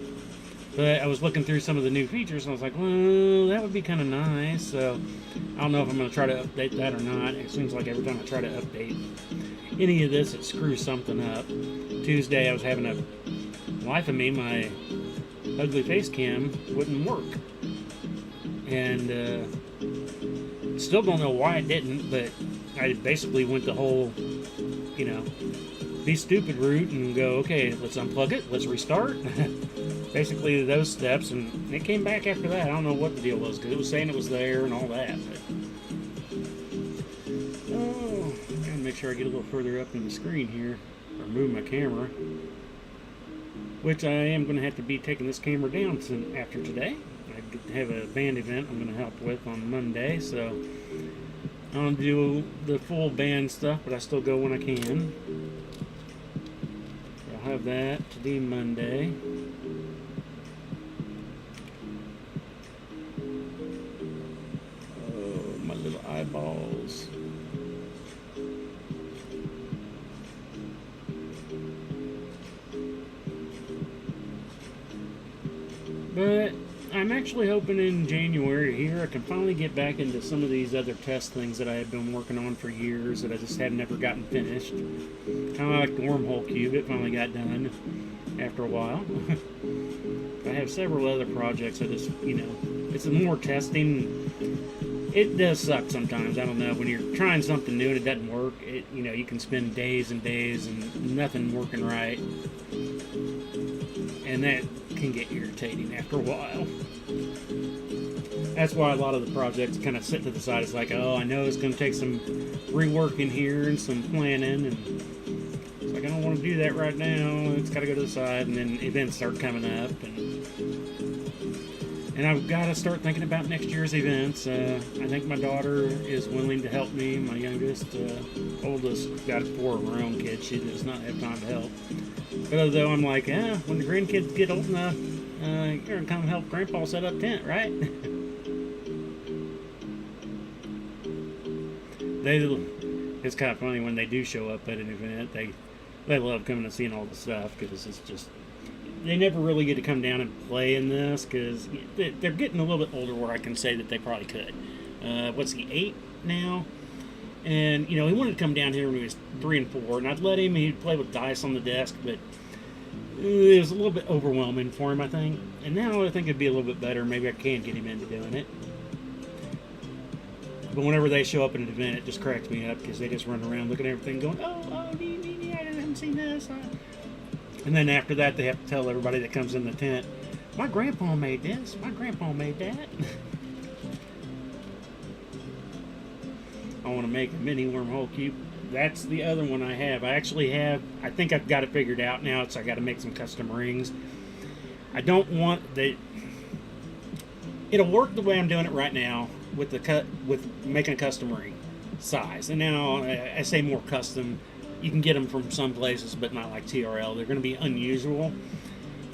But I was looking through some of the new features and I was like, well, that would be kind of nice. So I don't know if I'm going to try to update that or not. It seems like every time I try to update any of this, it screws something up. Tuesday, I was having a life of me, my ugly face cam wouldn't work. And still don't know why it didn't, but I basically went the whole, be stupid route and go, okay, let's unplug it, let's restart. Basically those steps, and it came back after that. I don't know what the deal was, because it was saying it was there and all that. But, oh, I gotta make sure I get a little further up in the screen here, or move my camera. Which I am going to have to be taking this camera down after today. I have a band event I'm going to help with on Monday, so I don't do the full band stuff, but I still go when I can. I'll have that to do Monday. Oh, my little eyeballs. But I'm actually hoping in January here I can finally get back into some of these other test things that I have been working on for years that I just had never gotten finished. Kind of like the wormhole cube, it finally got done after a while. I have several other projects I just, it's more testing. It does suck sometimes, I don't know, when you're trying something new and it doesn't work, you can spend days and days and nothing working right. And that can get irritating after a while. That's why a lot of the projects kind of sit to the side. It's like, oh, I know it's going to take some reworking here and some planning, and it's like, I don't want to do that right now. It's got to go to the side, and then events start coming up, and I've got to start thinking about next year's events. I think my daughter is willing to help me. My youngest, oldest, got 4 of her own kids. She does not have time to help. But although I'm like, when the grandkids get old enough, you're going to come help Grandpa set up tent, right? It's kind of funny when they do show up at an event. They love coming and seeing all the stuff because it's just, they never really get to come down and play in this because they're getting a little bit older where I can say that they probably could. What's he, 8 now? And, he wanted to come down here when he was 3 and 4, and I'd let him. He'd play with dice on the desk, but it was a little bit overwhelming for him, I think. And now I think it'd be a little bit better. Maybe I can get him into doing it. But whenever they show up at an event, it just cracks me up because they just run around looking at everything going, oh, I haven't seen this. And then after that, they have to tell everybody that comes in the tent, my grandpa made this, my grandpa made that. I want to make a mini wormhole cube. That's the other one I have. I think I've got it figured out now. I got to make some custom rings. I don't want it'll work the way I'm doing it right now with making a custom ring size. And now I say more custom. You can get them from some places, but not like TRL. They're going to be unusual,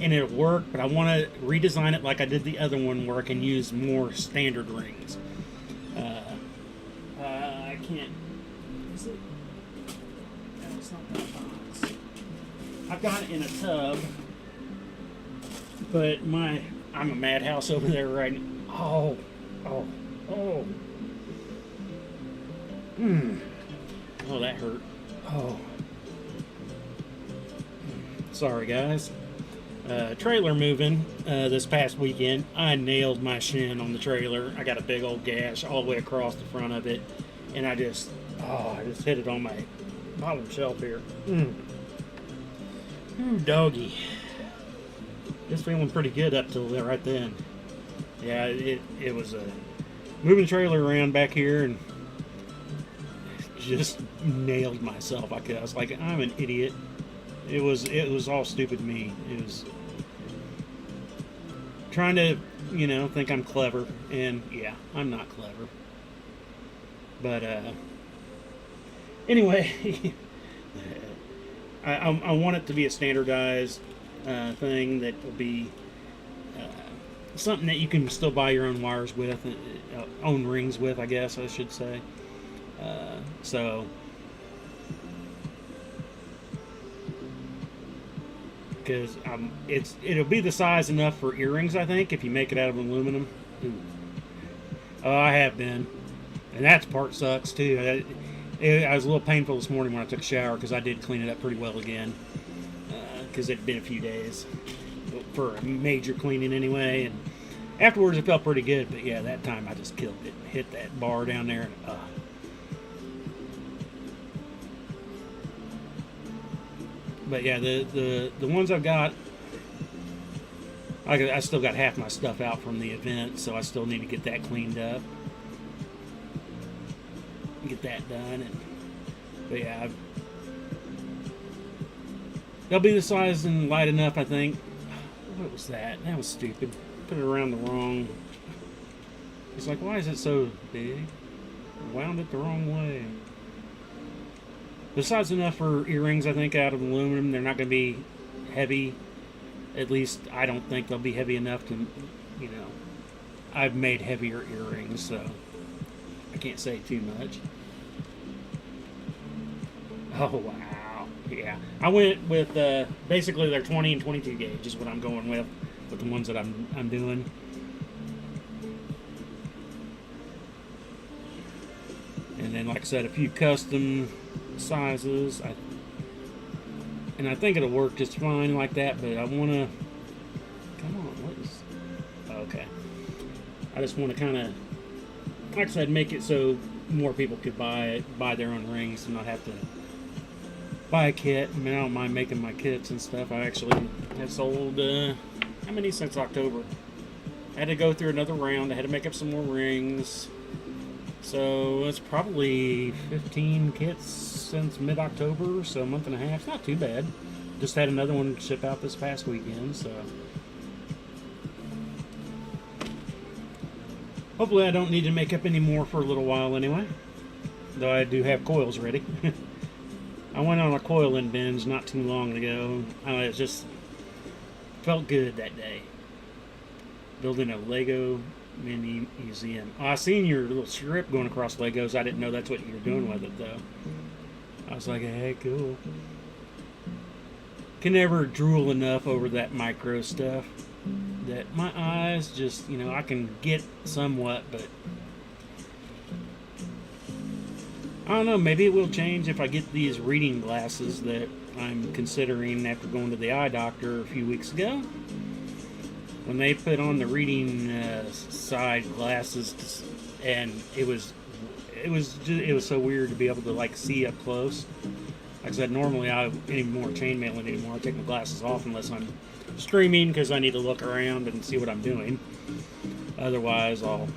and it'll work. But I want to redesign it like I did the other one, where I can use more standard rings. I can't. Is it? No, it's not that box. I've got it in a tub, but I'm a madhouse over there right now. Oh. Oh, that hurt. Oh. Sorry, guys. Trailer moving this past weekend. I nailed my shin on the trailer. I got a big old gash all the way across the front of it, and I just hit it on my bottom shelf here. Doggy. Just feeling pretty good up till right then. Yeah, it was a moving trailer around back here and just nailed myself. I was like, I'm an idiot. It was all stupid me. It was trying to, think I'm clever, and yeah, I'm not clever. But anyway, I want it to be a standardized thing that will be something that you can still buy your own wires with, own rings with, I guess I should say. So, because it'll be the size enough for earrings, I think, if you make it out of aluminum. Ooh. Oh, I have been, and that part sucks too. I was a little painful this morning when I took a shower because I did clean it up pretty well again, because it had been a few days for a major cleaning anyway, and afterwards it felt pretty good. But yeah, that time I just killed it, hit that bar down there, and But yeah, the ones I've got, I still got half my stuff out from the event, so I still need to get that cleaned up, get that done. But yeah, they'll be the size and light enough, I think. What was that? That was stupid. Put it around the wrong. It's like, why is it so big? Wound it the wrong way. The size enough for earrings, I think, out of aluminum. They're not going to be heavy. At least, I don't think they'll be heavy enough to, I've made heavier earrings, so I can't say too much. Oh, wow. Yeah. I went with, basically, they're 20 and 22 gauge is what I'm going with the ones that I'm doing. And then, like I said, a few custom sizes. I think it'll work just fine like that, but I want to... Come on, what is... Okay. I just want to kind of, like I said, make it so more people could buy their own rings and not have to buy a kit. I mean, I don't mind making my kits and stuff. I actually have sold, how many since October? I had to go through another round. I had to make up some more rings. So it's probably 15 kits since mid-October, so a month and a half. It's not too bad. Just had another one ship out this past weekend, so hopefully I don't need to make up any more for a little while anyway. Though I do have coils ready. I went on a coiling binge not too long ago. It just felt good that day. Building a Lego mini museum. Oh, I seen your little strip going across Legos. I didn't know that's what you were doing with it, though. I was like, hey, cool. Can never drool enough over that micro stuff that my eyes just, I can get somewhat, but I don't know, maybe it will change if I get these reading glasses that I'm considering after going to the eye doctor a few weeks ago. When they put on the reading side glasses, and it was so weird to be able to see up close. Like I said, normally I anymore chainmail anymore. I take my glasses off unless I'm streaming because I need to look around and see what I'm doing. Otherwise, I'll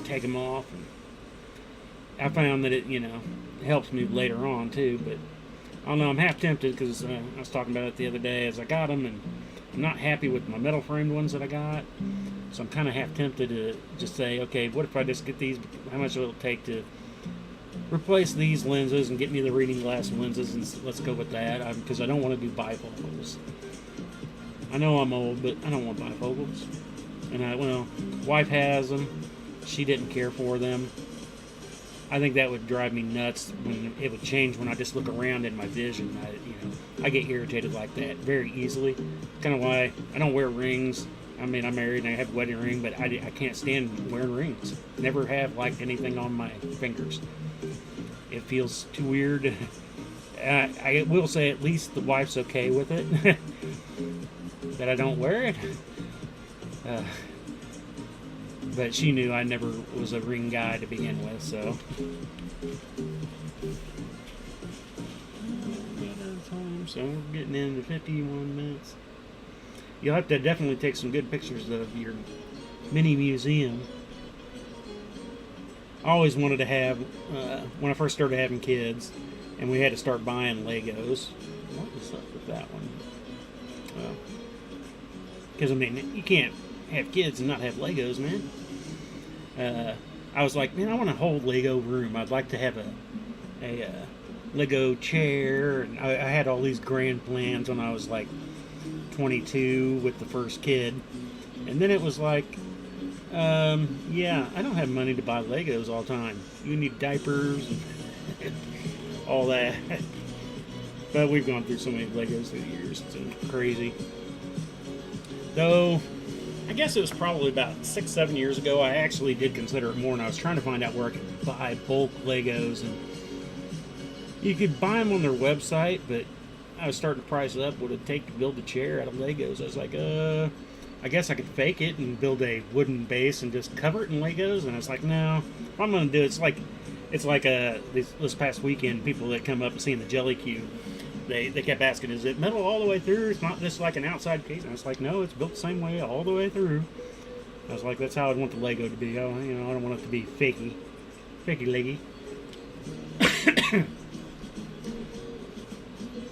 take them off. And I found that it, helps me later on too. But I don't know. I'm half tempted because I was talking about it the other day as I got them, and I'm not happy with my metal framed ones that I got. So I'm kind of half tempted to just say, okay, what if I just get these? How much will it take to replace these lenses and get me the reading glass lenses, and let's go with that, because I don't want to do bifocals. I know I'm old, but I don't want bifocals. And wife has them. She didn't care for them. I think that would drive me nuts when it would change when I just look around in my vision. I get irritated like that very easily. Kind of why I don't wear rings. I mean, I'm married and I have a wedding ring, but I can't stand wearing rings. Never have liked anything on my fingers. It feels too weird. I will say at least the wife's okay with it. That I don't wear it. But she knew I never was a ring guy to begin with, so. So we're getting into 51 minutes. You'll have to definitely take some good pictures of your mini museum. I always wanted to have, when I first started having kids, and we had to start buying Legos. What was up with that one? Because, you can't have kids and not have Legos, man. I was like, man, I want a whole Lego room. I'd like to have a Lego chair. And I had all these grand plans when I was like 22 with the first kid. And then it was like, yeah, I don't have money to buy Legos all the time. You need diapers and all that. But we've gone through so many Legos through the years. It's crazy. Though, I guess it was probably about 6-7 years ago, I actually did consider it more, and I was trying to find out where I could buy bulk Legos. And you could buy them on their website, but I was starting to price up what it'd take to build a chair out of Legos. I was like, I guess I could fake it and build a wooden base and just cover it in Legos. And I was like, no, if I'm going to do it, it's like this past weekend, people that come up and seeing the Jelly Cube, they kept asking, is it metal all the way through? It's not just like an outside case. And I was like, no, it's built the same way all the way through. I was like, that's how I'd want the Lego to be. I don't want it to be fakey leggy.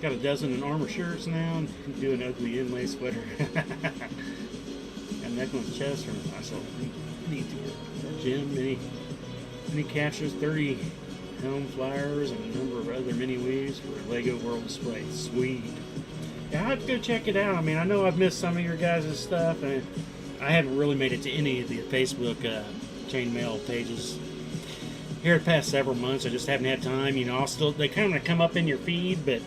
Got a dozen in armor shirts now, and do an ugly inlay sweater. Got neck on the chest, or I saw need to get Jim mini captures, 30 helm flyers, and a number of other mini weaves for Lego World Display. Sweet. Yeah, I have to go check it out. I mean, I know I've missed some of your guys' stuff, and I haven't really made it to any of the Facebook chainmail pages here the past several months. I just haven't had time. They kind of come up in your feed, but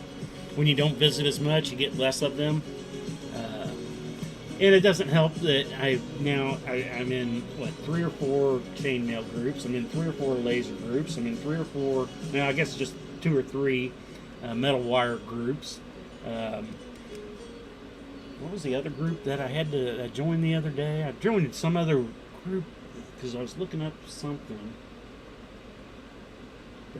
when you don't visit as much, you get less of them. And it doesn't help that I'm in 3 or 4 chainmail groups. I'm in 3 or 4 laser groups. I'm in 3 or 4. Now I guess just 2 or 3 metal wire groups. What was the other group that I had to join the other day? I joined some other group because I was looking up something.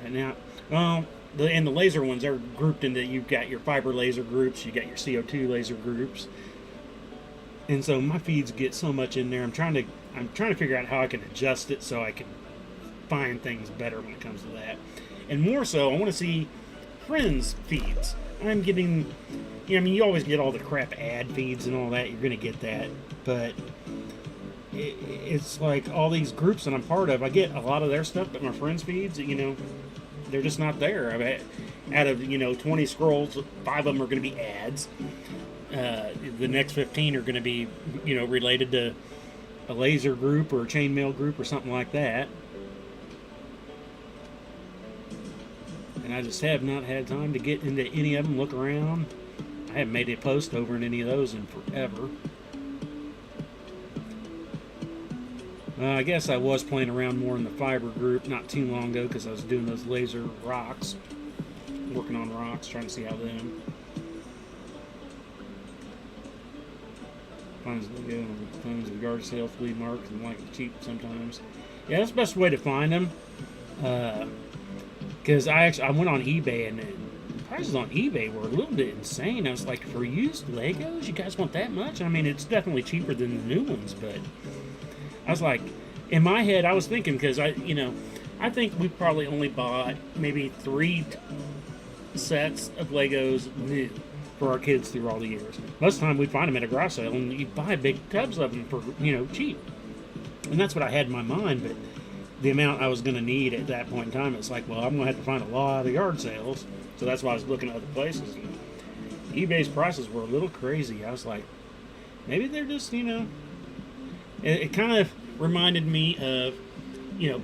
Right now, and the laser ones are grouped into, you've got your fiber laser groups, you got your CO2 laser groups. And so my feeds get so much in there. I'm trying to figure out how I can adjust it so I can find things better when it comes to that. And more so, I want to see friends' feeds. I'm getting, you always get all the crap ad feeds and all that. You're going to get that. But it's like all these groups that I'm part of, I get a lot of their stuff, but my friends' feeds, they're just not there. I mean, out of 20 scrolls, 5 of them are going to be ads. The next 15 are going to be related to a laser group or a chainmail group or something like that. And I just have not had time to get into any of them, look around. I haven't made a post over in any of those in forever. I guess I was playing around more in the fiber group not too long ago because I was doing those laser rocks, working on rocks, trying to see how them. Finds the yard sale flea market and like cheap sometimes. Yeah, that's the best way to find them. Because I went on eBay and the prices on eBay were a little bit insane. I was like, for used Legos, you guys want that much? I mean, it's definitely cheaper than the new ones, but I was like, in my head, I was thinking, because I think we probably only bought maybe 3 sets of Legos new for our kids through all the years. Most of the time we'd find them at a garage sale and you buy big tubs of them for, cheap. And that's what I had in my mind, but the amount I was going to need at that point in time, it's like, well, I'm going to have to find a lot of yard sales. So that's why I was looking at other places. And eBay's prices were a little crazy. I was like, maybe they're just, it kind of reminded me of,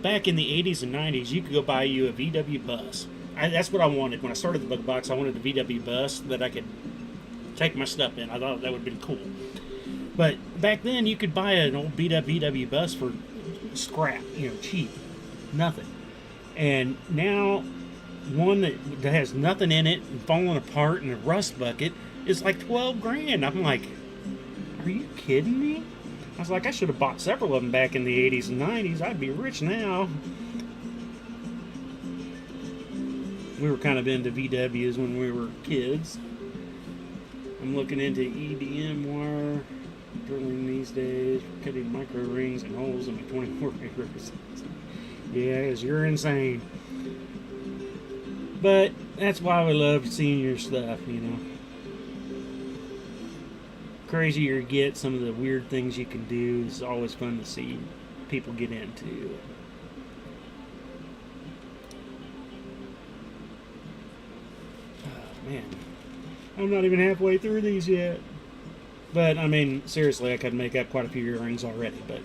back in the 80s and 90s, you could go buy you a VW bus. That's what I wanted. When I started the Booga Box, I wanted a VW bus that I could take my stuff in. I thought that would have been cool. But back then, you could buy an old beat up VW bus for scrap, cheap. Nothing. And now, one that has nothing in it and falling apart in a rust bucket is like 12 grand. I'm like, are you kidding me? I was like, I should have bought several of them back in the 80s and 90s. I'd be rich now. We were kind of into VWs when we were kids. I'm looking into EDM wire drilling these days, cutting micro rings and holes in my 24 fingers. Yeah, because you're insane. But that's why we love seeing your stuff, Crazier you get, some of the weird things you can do is always fun to see people get into. Man, I'm not even halfway through these yet. But, I mean, seriously, I could make up quite a few earrings already, but...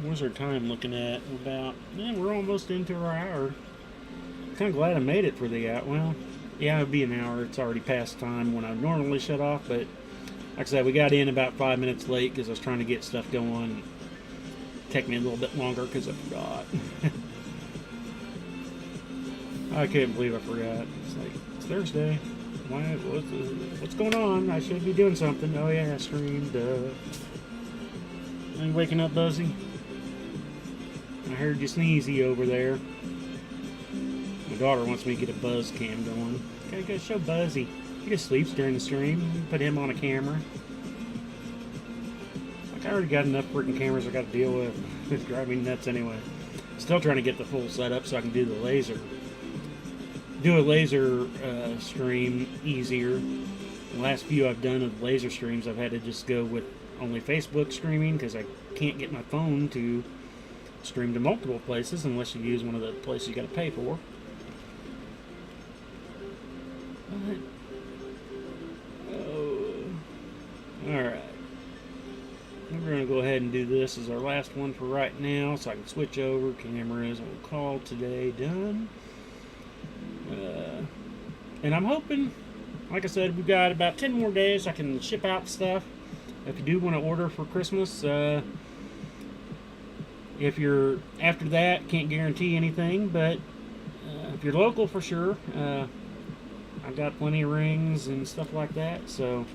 what's our time looking at? We're almost into our hour. Kind of glad I made it for the hour. Well, yeah, it'd be an hour. It's already past time when I normally shut off, but... Like I said, we got in about 5 minutes late because I was trying to get stuff going. It took me a little bit longer because I forgot. I can't believe I forgot. It's like, it's Thursday. What's going on? I should be doing something. Oh yeah, I streamed. Are you waking up, Buzzy? I heard you sneezy over there. My daughter wants me to get a buzz cam going. Gotta show Buzzy. He just sleeps during the stream. Put him on a camera. Like, I already got enough freaking cameras I got to deal with. It's driving me nuts anyway. Still trying to get the full setup so I can do the laser. Do a laser stream easier. The last few I've done of laser streams, I've had to just go with only Facebook streaming because I can't get my phone to stream to multiple places unless you use one of the places you got to pay for. But, alright. We're going to go ahead and do this as our last one for right now so I can switch over cameras and we'll call today done. And I'm hoping, like I said, we've got about 10 more days I can ship out stuff. If you do want to order for Christmas, if you're after that, can't guarantee anything, but if you're local for sure, I've got plenty of rings and stuff like that. So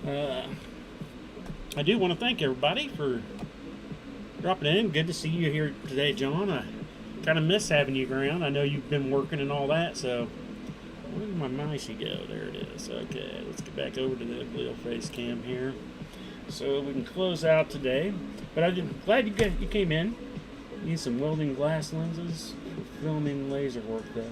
I do want to thank everybody for dropping in. Good to see you here today, John. I kind of miss having you around. I know you've been working and all that, so where did my micey go? There it is. Okay, let's get back over to the little face cam here so we can close out today. But I'm glad you came in. Need some welding glass lenses for filming laser work though.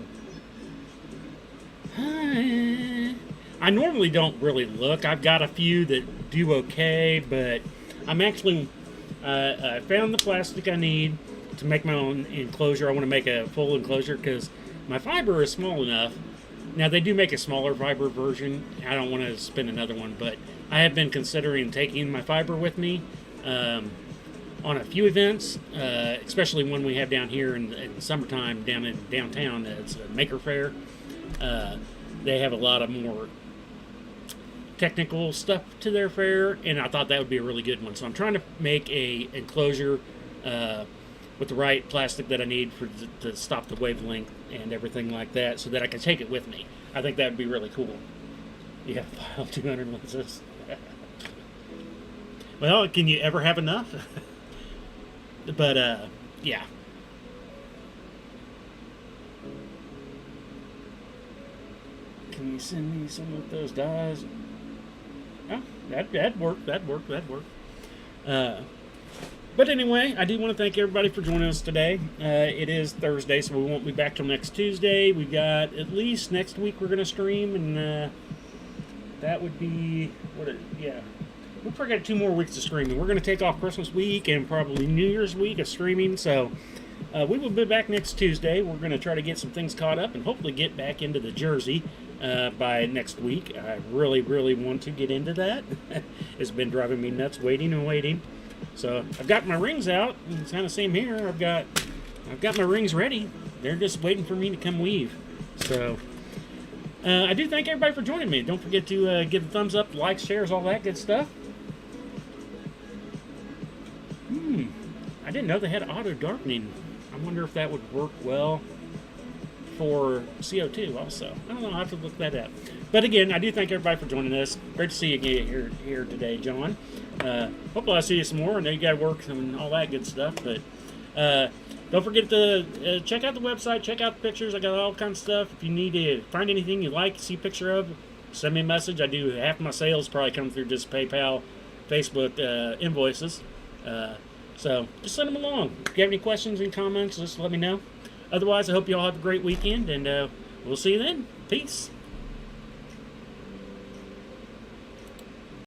I normally don't really look. I've got a few that do okay, but I'm actually I found the plastic I need to make my own enclosure. I want to make a full enclosure because my fiber is small enough. Now they do make a smaller fiber version. I don't want to spend another one, but I have been considering taking my fiber with me on a few events, especially one we have down here in summertime down in downtown. It's a Maker Fair. They have a lot of more technical stuff to their fair, and I thought that would be a really good one. So I'm trying to make a enclosure with the right plastic that I need to stop the wavelength and everything like that, so that I can take it with me. I think that would be really cool. Yeah, file 200 lenses. Well, can you ever have enough? But yeah. Can you send me some of those dies? Oh, that'd work. That'd work. That'd work. But anyway, I do want to thank everybody for joining us today. It is Thursday, so we won't be back till next Tuesday. We got at least next week we're going to stream, and that would be yeah. We'll probably got 2 more weeks of streaming. We're going to take off Christmas week and probably New Year's week of streaming, so we will be back next Tuesday. We're going to try to get some things caught up and hopefully get back into the Jersey by next week. I really, really want to get into that. It's been driving me nuts waiting and waiting. So I've got my rings out. It's kind of same here. I've got my rings ready. They're just waiting for me to come weave. So I do thank everybody for joining me. Don't forget to give a thumbs up, likes, shares, all that good stuff. I didn't know they had auto darkening. I wonder if that would work well for CO2 also. I don't know. I'll have to look that up. But again, I do thank everybody for joining us. Great to see you again here today, John. Hopefully I'll see you some more. I know you got to work and all that good stuff. But don't forget to check out the website. Check out the pictures. I got all kinds of stuff. If you need to find anything you like, see a picture of, send me a message. I do half my sales probably come through just PayPal, Facebook invoices. So just send them along. If you have any questions and comments, just let me know. Otherwise, I hope you all have a great weekend, and we'll see you then. Peace.